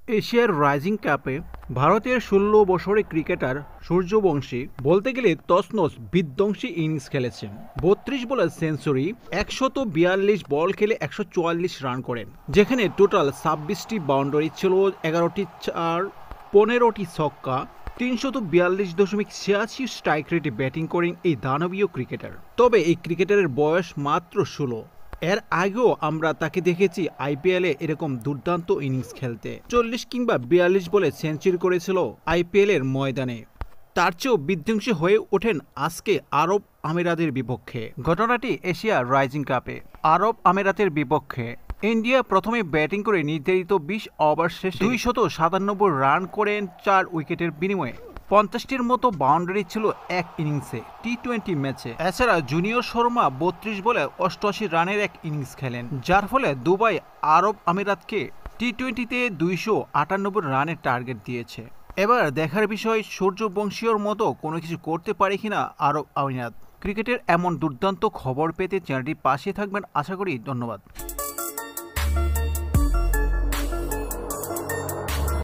এশিয়ার রাইজিং কাপে ভারতের ১৬ বছরের ক্রিকেটার সূর্যবংশী বলতে গেলে তছনছ বিধ্বংসী ইনিংস খেলেছেন। ৩২ বলে সেঞ্চুরি, ১৪২ বল খেলে ১৪৪ রান করেন, যেখানে টোটাল ২৬টি বাউন্ডারি ছিল, ১১টি চার, ১৫টি ছক্কা, ৩৪২.৮৬ স্ট্রাইক রেটে ব্যাটিং করেন এই দানবীয় ক্রিকেটার। তবে এই ক্রিকেটারের বয়স মাত্র ১৬। এর আগেও আমরা তাকে দেখেছি আইপিএলে এরকম দুর্দান্ত ইনিংস খেলতে। ৪০ কিংবা ৪২ বলে সেঞ্চুরি করেছিল আইপিএলের ময়দানে। তার চেয়েও বিধ্বংসী হয়ে ওঠেন আজকে আরব আমিরাতের বিপক্ষে। ঘটনাটি এশিয়া রাইজিং কাপে আরব আমিরাতের বিপক্ষে। ইন্ডিয়া প্রথমে ব্যাটিং করে নির্ধারিত ২০ ওভার শেষে ২৯৭ রান করেন ৪ উইকেটের বিনিময়ে। ৫০টির মতো বাউন্ডারি ছিল এক ইনিংসে টি-২০ ম্যাচে। এছাড়া জুনিয়র শর্মা ৩২ বলে ৮৮ রানের এক ইনিংস খেলেন, যার ফলে দুবাই আরব আমিরাতকে টি-২০তে ২৯৮ রানের টার্গেট দিয়েছে। এবার দেখার বিষয় সূর্যবংশীয়র মতো কোনো কিছু করতে পারে কিনা আরব আমিরাত। ক্রিকেটের এমন দুর্দান্ত খবর পেতে চ্যানেলটির পাশে থাকবেন আশা করি। ধন্যবাদ।